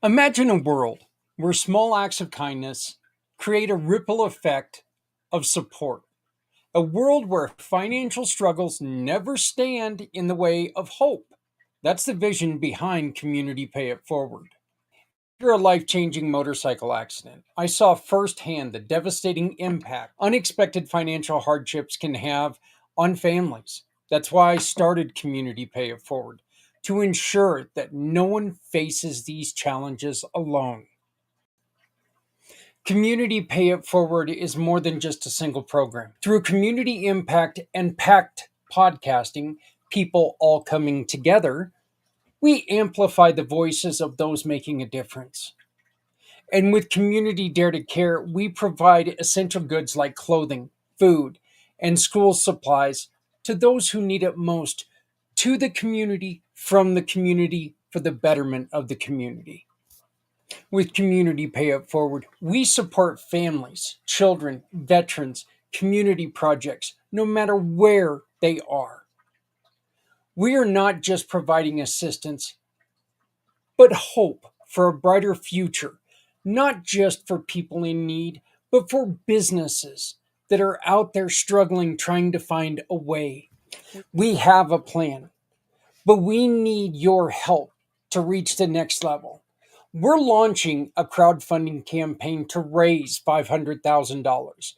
Imagine a world where small acts of kindness create a ripple effect of support. A world where financial struggles never stand in the way of hope. That's the vision behind Community Pay It Forward. After a life changing motorcycle accident, I saw firsthand the devastating impact unexpected financial hardships can have on families. That's why I started Community Pay It Forward, to ensure that no one faces these challenges alone. Community Pay It Forward is more than just a single program. Through community impact and packed podcasting, people all coming together, we amplify the voices of those making a difference. And with Community Dare to Care, we provide essential goods like clothing, food, and school supplies to those who need it most, to the community, from the community, for the betterment of the community. With Community Pay It Forward, we support families, children, veterans, community projects, no matter where they are. We are not just providing assistance, but hope for a brighter future, not just for people in need, but for businesses that are out there struggling, trying to find a way. We have a plan, but we need your help to reach the next level. We're launching a crowdfunding campaign to raise $500,000.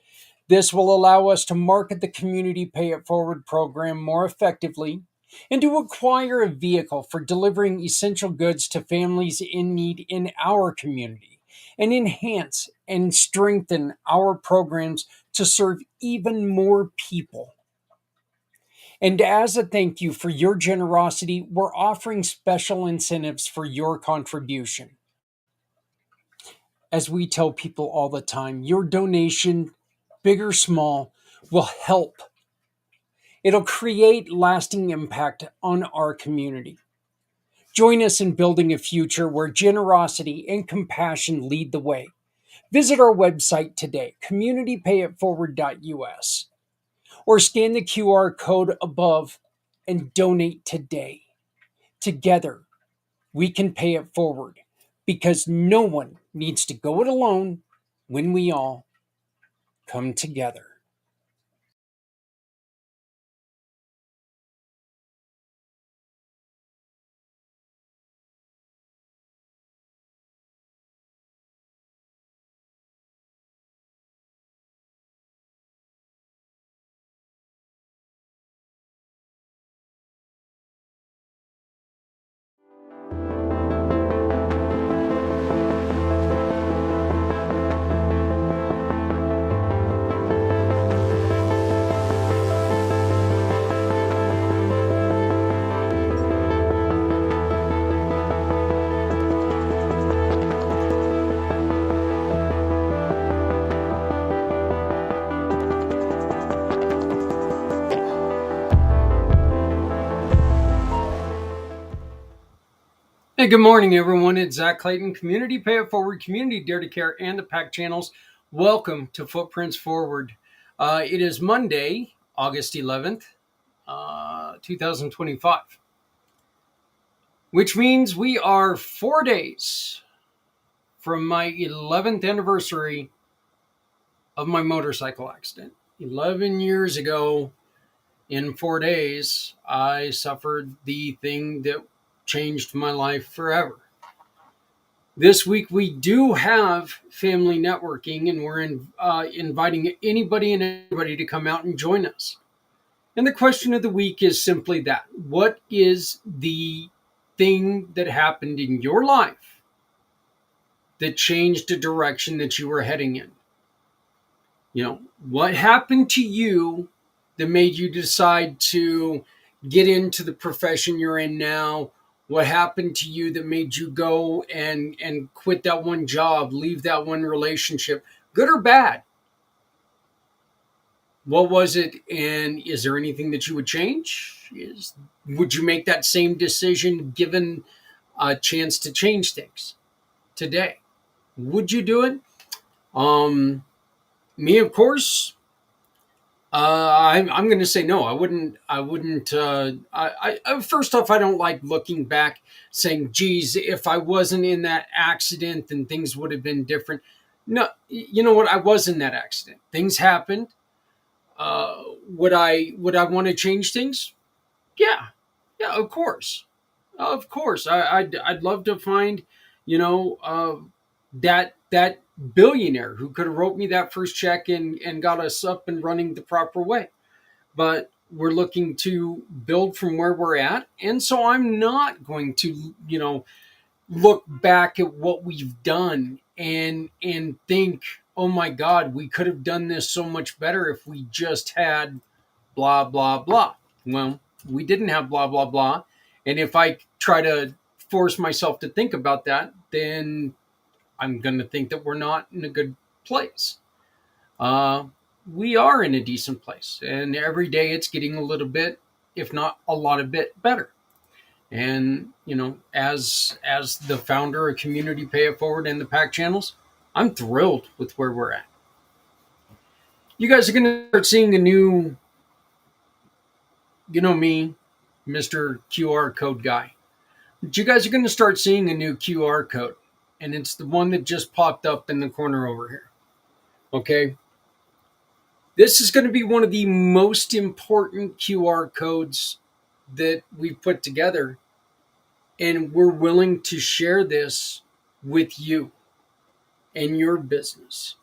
This will allow us to market the Community Pay It Forward program more effectively and to acquire a vehicle for delivering essential goods to families in need in our community and enhance and strengthen our programs to serve even more people. And as a thank you for your generosity, we're offering special incentives for your contribution. As we tell people all the time, your donation, big or small, will help. It'll create lasting impact on our community. Join us in building a future where generosity and compassion lead the way. Visit our website today, communitypayitforward.us, or scan the QR code above and donate today. Together, we can pay it forward because no one needs to go it alone when we all come together. Hey, good morning, everyone. It's Zak Clayton, Community Pay It Forward, Community Dare to Care, and the PAC channels. Welcome to Footprints Forward. It is Monday, August 11th, 2025, which means we are 4 days from my 11th anniversary of my motorcycle accident. 11 years ago, in 4 days, I suffered the thing that changed my life forever. This week we do have family networking, and we're inviting anybody and everybody to come out and join us. And the question of the week is simply that: what is the thing that happened in your life that changed the direction that you were heading in? What happened to you that made you decide to get into the profession you're in now? What happened to you that made you go and quit that one job, leave that one relationship, good or bad? What was it, and is there anything that you would change? Would you make that same decision given a chance to change things today? Would you do it? Me, of course, I'm going to say no. I wouldn't. I wouldn't. First off, I don't like looking back, saying, "Geez, if I wasn't in that accident, then things would have been different." No, you know what? I was in that accident. Things happened. Would I want to change things? Yeah, yeah, of course. I'd love to find, that billionaire who could have wrote me that first check and got us up and running the proper way. But we're looking to build from where we're at, and so I'm not going to, look back at what we've done and think, oh my God, we could have done this so much better if we just had blah blah blah. Well, we didn't have blah blah blah, and if I try to force myself to think about that, then I'm going to think that we're not in a good place. uh, we are in a decent place, and every day it's getting a little bit, if not a lot of bit better. And as the founder of Community Pay It Forward and the Pack Channels, I'm thrilled with where we're at. You guys are going to start seeing a new, me, Mr. QR code guy. But you guys are going to start seeing a new QR code, and it's the one that just popped up in the corner over here. Okay. This is going to be one of the most important QR codes that we've put together, and we're willing to share this with you and your business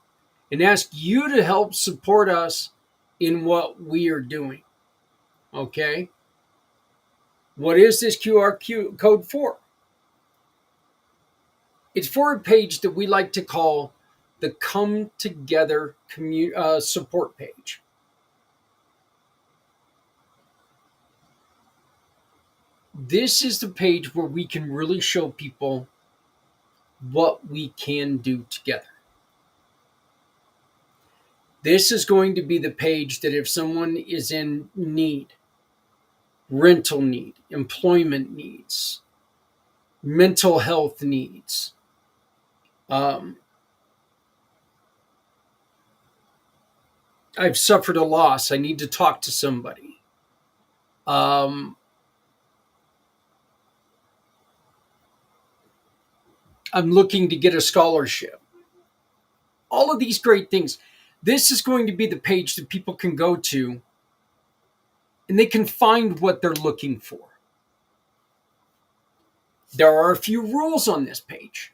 and ask you to help support us in what we are doing. Okay? What is this QR code for? It's for a page that we like to call the Come Together support page. This is the page where we can really show people what we can do together. This is going to be the page that if someone is in need, rental need, employment needs, mental health needs, I've suffered a loss, I need to talk to somebody. I'm looking to get a scholarship. All of these great things. This is going to be the page that people can go to and they can find what they're looking for. There are a few rules on this page.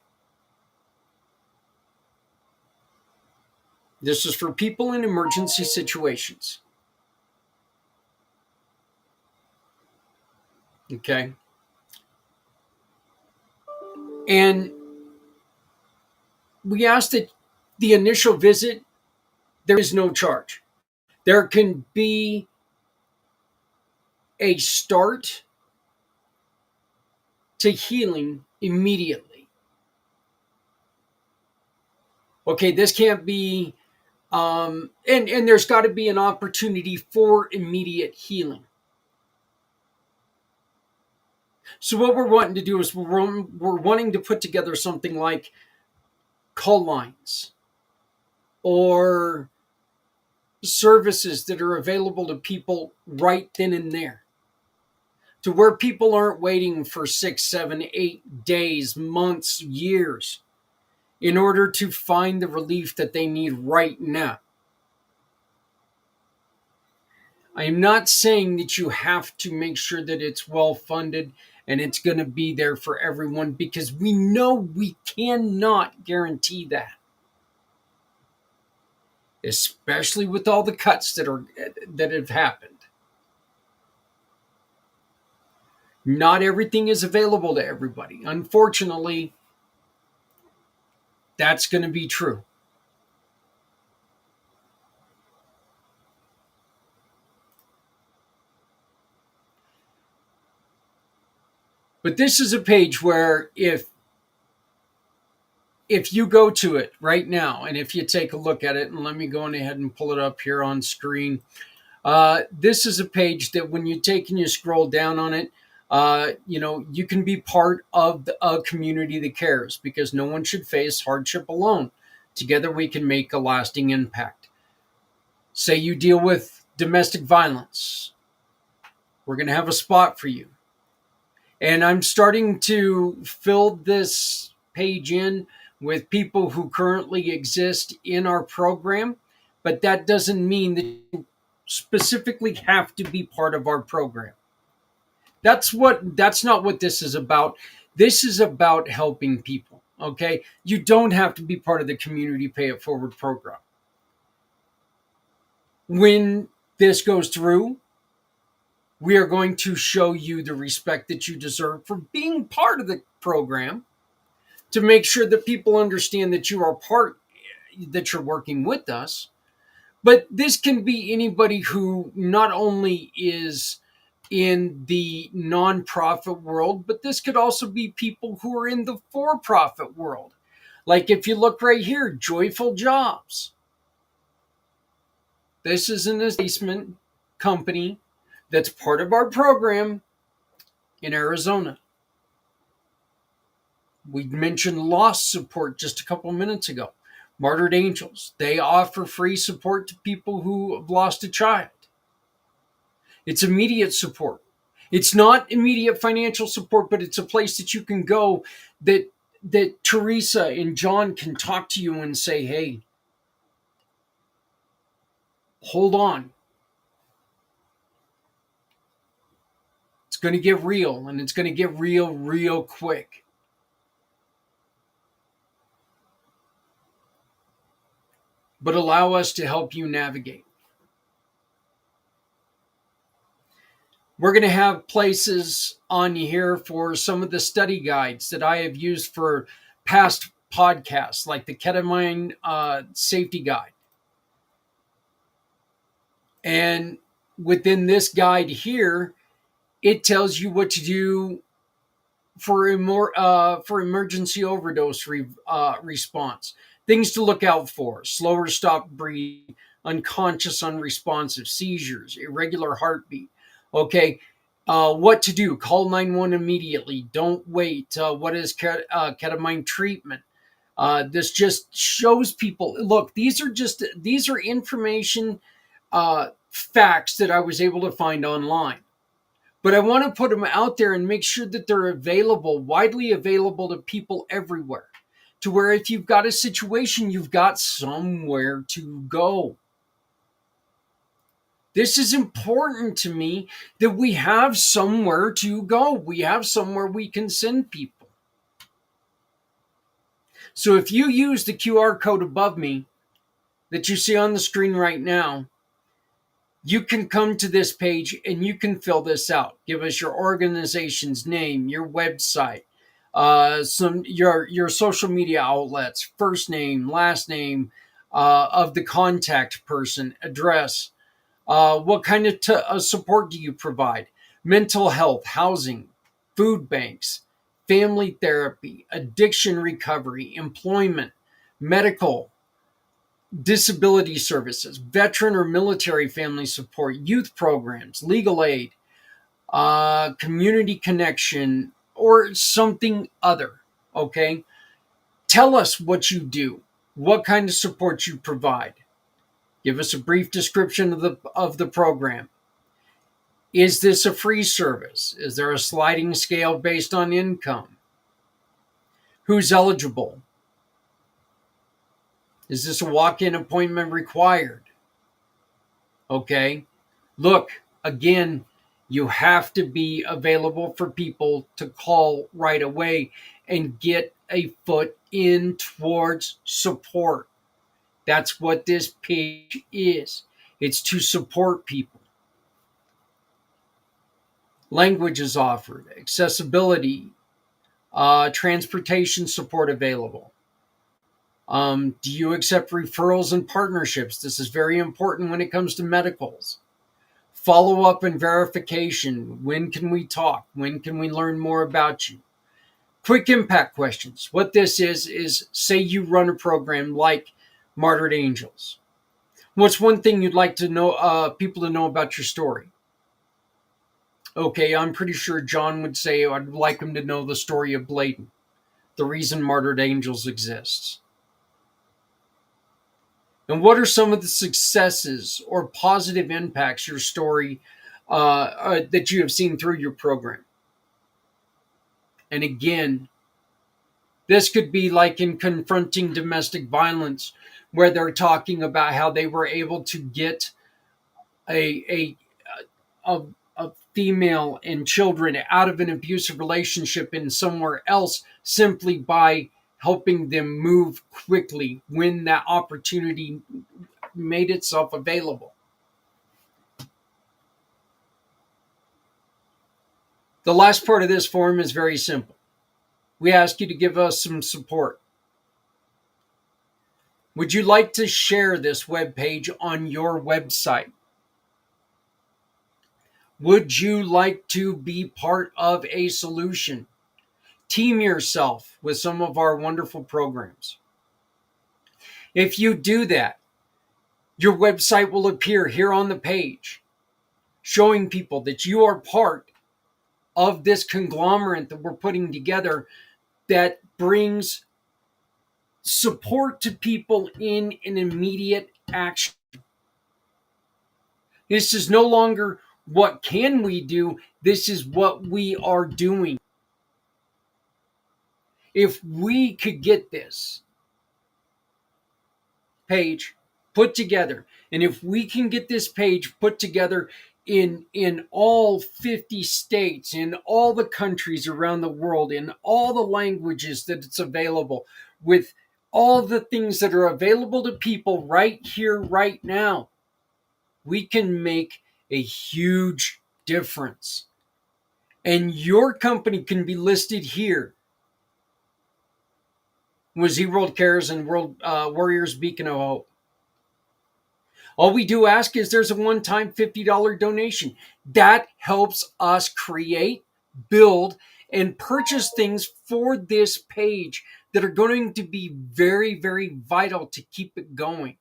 This is for people in emergency situations. Okay. And we ask that the initial visit, there is no charge. There can be a start to healing immediately. Okay, this can't be, and there's got to be an opportunity for immediate healing. So what we're wanting to do is we're wanting to put together something like call lines or services that are available to people right then and there, to where people aren't waiting for 6, 7, 8 days, months, years in order to find the relief that they need right now. I am not saying that you have to make sure that it's well funded and it's going to be there for everyone, because we know we cannot guarantee that, especially with all the cuts that have happened. Not everything is available to everybody. Unfortunately, that's going to be true. But this is a page where if you go to it right now, and if you take a look at it, and let me go on ahead and pull it up here on screen. This is a page that when you take and you scroll down on it, you can be part of a community that cares, because no one should face hardship alone. Together we can make a lasting impact. Say you deal with domestic violence. We're going to have a spot for you. And I'm starting to fill this page in with people who currently exist in our program, but that doesn't mean that you specifically have to be part of our program. That's not what this is about. This is about helping people. Okay? You don't have to be part of the community pay it forward program. When this goes through, we are going to show you the respect that you deserve for being part of the program, to make sure that people understand that you are part, that you're working with us. But this can be anybody who not only is in the nonprofit world, but this could also be people who are in the for-profit world. Like if you look right here, Joyful Jobs. This is an assessment company that's part of our program in Arizona. We mentioned loss support just a couple minutes ago. Martyred Angels, they offer free support to people who have lost a child. It's immediate support. It's not immediate financial support, but it's a place that you can go that Teresa and John can talk to you and say, hey, hold on. It's going to get real, and it's going to get real, real quick. But allow us to help you navigate. We're going to have places on here for some of the study guides that I have used for past podcasts, like the ketamine safety guide. And within this guide here, it tells you what to do for emergency overdose response. Things to look out for: slower stop breathing, unconscious unresponsive, seizures, irregular heartbeat. Okay, what to do: call 911 immediately. Don't wait. What is ketamine treatment? This just shows people. Look, these are information facts that I was able to find online. But I want to put them out there and make sure that they're available, widely available to people everywhere, to where if you've got a situation, you've got somewhere to go. This is important to me, that we have somewhere to go. We have somewhere we can send people. So if you use the QR code above me that you see on the screen right now, you can come to this page and you can fill this out. Give us your organization's name, your website, some your social media outlets, first name, last name of the contact person, address. What kind of support do you provide? Mental health, housing, food banks, family therapy, addiction recovery, employment, medical, disability services, veteran or military family support, youth programs, legal aid, community connection, or something other. Okay? Tell us what you do, what kind of support you provide. Give us a brief description of the program. Is this a free service? Is there a sliding scale based on income? Who's eligible? Is this a walk-in appointment required? Okay. Look, again, you have to be available for people to call right away and get a foot in towards support. That's what this page is. It's to support people. Language is offered, accessibility, transportation support available. Do you accept referrals and partnerships? This is very important when it comes to medicals. Follow up and verification. When can we talk? When can we learn more about you? Quick impact questions. What this is say you run a program like Martyred Angels. What's one thing you'd like to know, people to know about your story? Okay, I'm pretty sure John would say I'd like him to know the story of Bladen, the reason Martyred Angels exists. And what are some of the successes or positive impacts your story that you have seen through your program? And again, this could be like in confronting domestic violence, where they're talking about how they were able to get a a, a female and children out of an abusive relationship in somewhere else simply by helping them move quickly when that opportunity made itself available. The last part of this form is very simple. We ask you to give us some support. Would you like to share this web page on your website? Would you like to be part of a solution? Team yourself with some of our wonderful programs. If you do that, your website will appear here on the page, showing people that you are part of this conglomerate that we're putting together that brings support to people in an immediate action. This is no longer what can we do, this is what we are doing. If we could get this page put together, and if we can get this page put together in all 50 states, in all the countries around the world, in all the languages that it's available, with all the things that are available to people right here, right now, we can make a huge difference. And your company can be listed here with Z World Cares and World Warriors Beacon of Hope. All we do ask is there's a one-time $50 donation. That helps us create, build, and purchase things for this page that are going to be very, very vital to keep it going.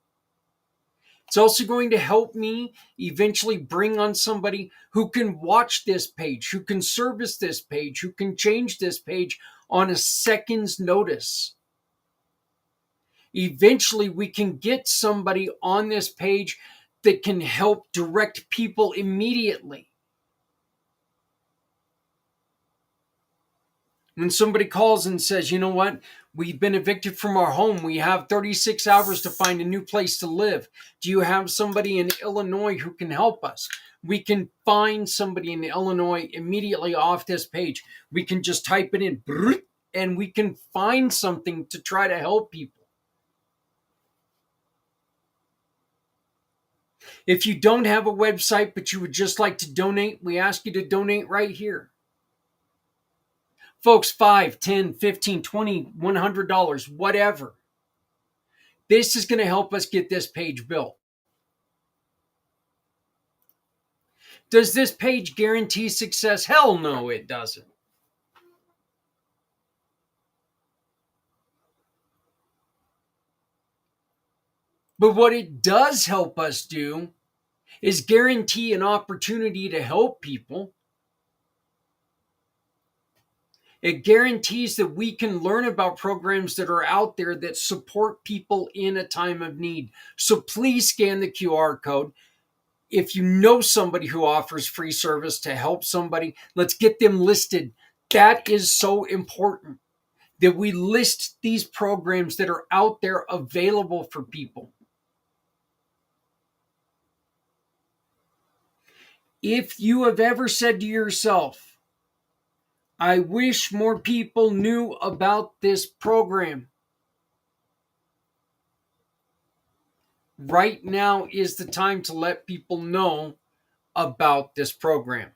It's also going to help me eventually bring on somebody who can watch this page, who can service this page, who can change this page on a second's notice. Eventually, we can get somebody on this page that can help direct people immediately. When somebody calls and says, you know what, we've been evicted from our home, we have 36 hours to find a new place to live. Do you have somebody in Illinois who can help us? We can find somebody in Illinois immediately off this page. We can just type it in and we can find something to try to help people. If you don't have a website but you would just like to donate, we ask you to donate right here. Folks, $5, $10, $15, $20, $100, whatever. This is going to help us get this page built. Does this page guarantee success? Hell no, it doesn't. But what it does help us do is guarantee an opportunity to help people. It guarantees that we can learn about programs that are out there that support people in a time of need. So please scan the QR code. If you know somebody who offers free service to help somebody, let's get them listed. That is so important that we list these programs that are out there available for people. If you have ever said to yourself, I wish more people knew about this program, right now is the time to let people know about this program.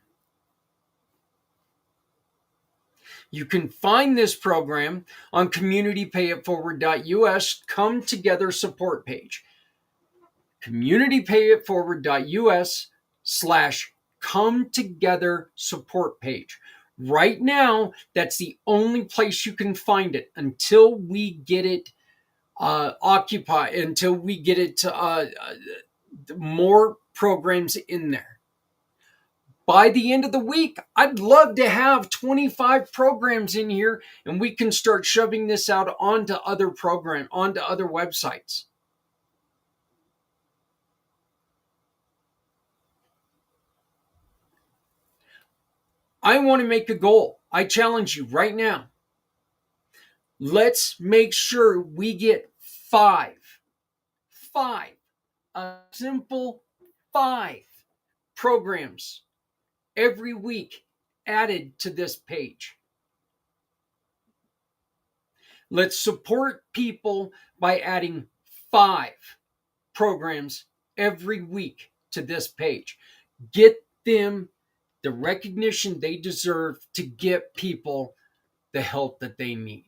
You can find this program on communitypayitforward.us Come Together support page. communitypayitforward.us/ Come Together support page. Right now, that's the only place you can find it until we get it occupied, until we get it more programs in there. By the end of the week, I'd love to have 25 programs in here and we can start shoving this out onto other websites. I want to make a goal. I challenge you right now. Let's make sure we get five, a simple five programs every week added to this page. Let's support people by adding five programs every week to this page. Get them the recognition they deserve to get people the help that they need.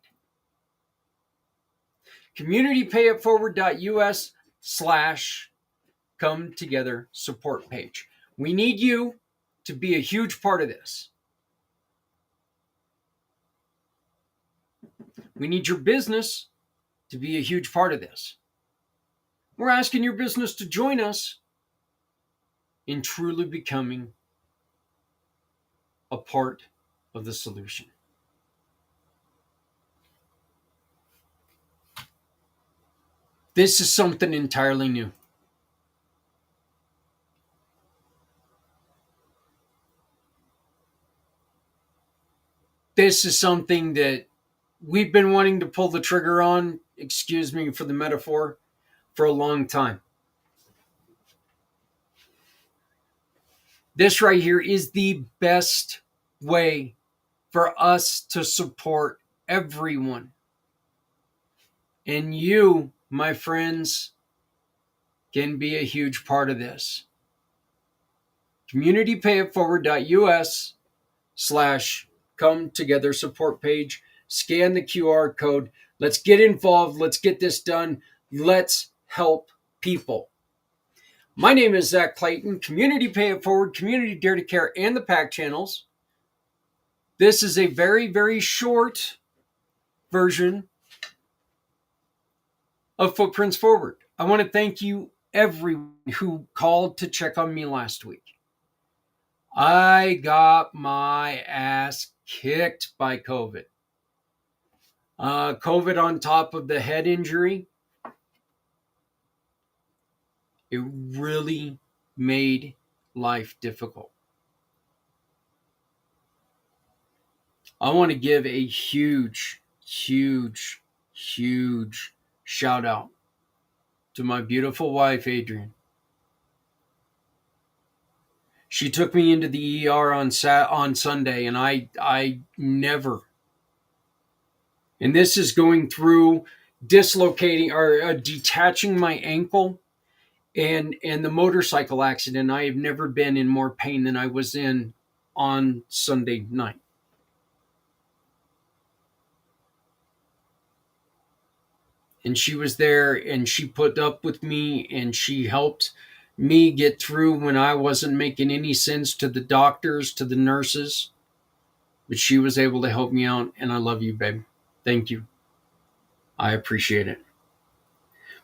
communitypayitforward.us/come together support page. We need you to be a huge part of this. We need your business to be a huge part of this. We're asking your business to join us in truly becoming a part of the solution. This is something entirely new. This is something that we've been wanting to pull the trigger on, excuse me for the metaphor, for a long time. This right here is the best way for us to support everyone. And you, my friends, can be a huge part of this. communitypayitforward.us/come together support page. Scan the QR code. Let's get involved. Let's get this done. Let's help people. My name is Zak Clayton, Community Pay It Forward, Community Dare to Care, and the PAC channels. This is a very, very short version of Footprints Forward. I want to thank you, everyone who called to check on me last week. I got my ass kicked by COVID. COVID on top of the head injury. It really made life difficult. I want to give a huge, huge, huge shout out to my beautiful wife, Adrienne. She took me into the ER on Sunday, and I never. And this is going through dislocating or detaching my ankle and the motorcycle accident. I have never been in more pain than I was in on Sunday night. And she was there, and she put up with me, and she helped me get through when I wasn't making any sense to the doctors, to the nurses. But she was able to help me out, and I love you, babe. Thank you. I appreciate it.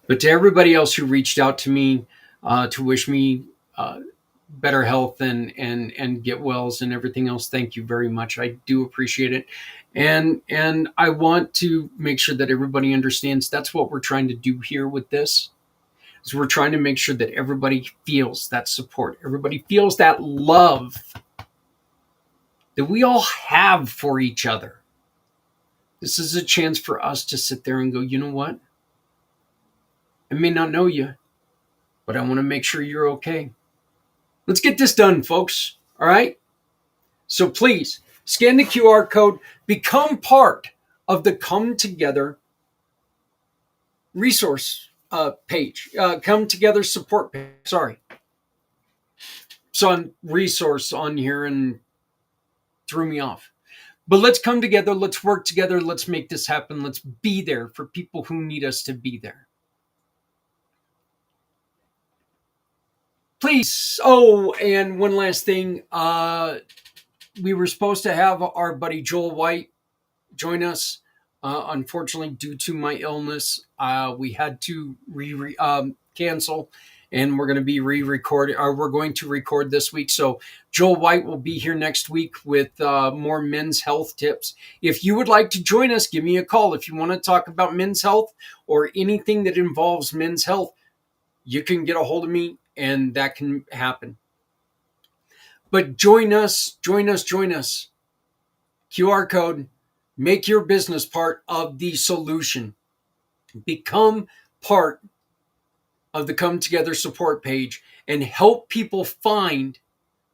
But to everybody else who reached out to me to wish me better health and get wells and everything else, thank you very much. I do appreciate it. And I want to make sure that everybody understands that's what we're trying to do here with this. Is we're trying to make sure that everybody feels that support. Everybody feels that love that we all have for each other. This is a chance for us to sit there and go, you know what? I may not know you, but I want to make sure you're okay. Let's get this done, folks. All right? So please, scan the QR code. Become part of the Come Together resource page. Come Together support page. Sorry. Saw resource on here and threw me off. But let's come together. Let's work together. Let's make this happen. Let's be there for people who need us to be there. Please. Oh, and one last thing. We were supposed to have our buddy Joel White join us. Unfortunately, due to my illness, we had to cancel, and we're going to be re-recording, or we're going to record this week. So Joel White will be here next week with more men's health tips. If you would like to join us, give me a call. If you want to talk about men's health or anything that involves men's health, you can get a hold of me, and that can happen. But join us, join us, join us. QR code, make your business part of the solution. Become part of the Come Together support page and help people find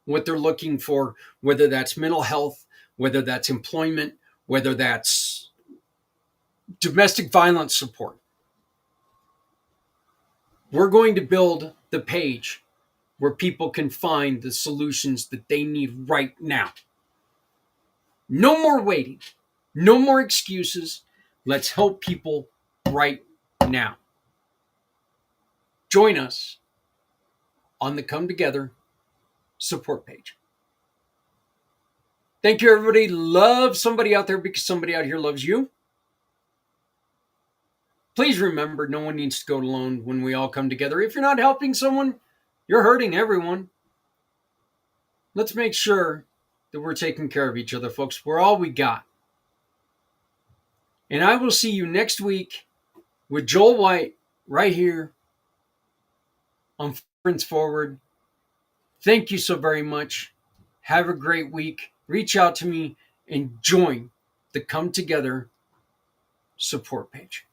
what they're looking for, whether that's mental health, whether that's employment, whether that's domestic violence support. We're going to build the page where people can find the solutions that they need right now. No more waiting. No more excuses. Let's help people right now. Join us on the Come Together support page. Thank you, everybody. Love somebody out there because somebody out here loves you. Please remember, no one needs to go alone when we all come together. If you're not helping someone, you're hurting everyone. Let's make sure that we're taking care of each other, folks. We're all we got. And I will see you next week with Joel White right here on Friends Forward. Thank you so very much. Have a great week. Reach out to me and join the Come Together support page.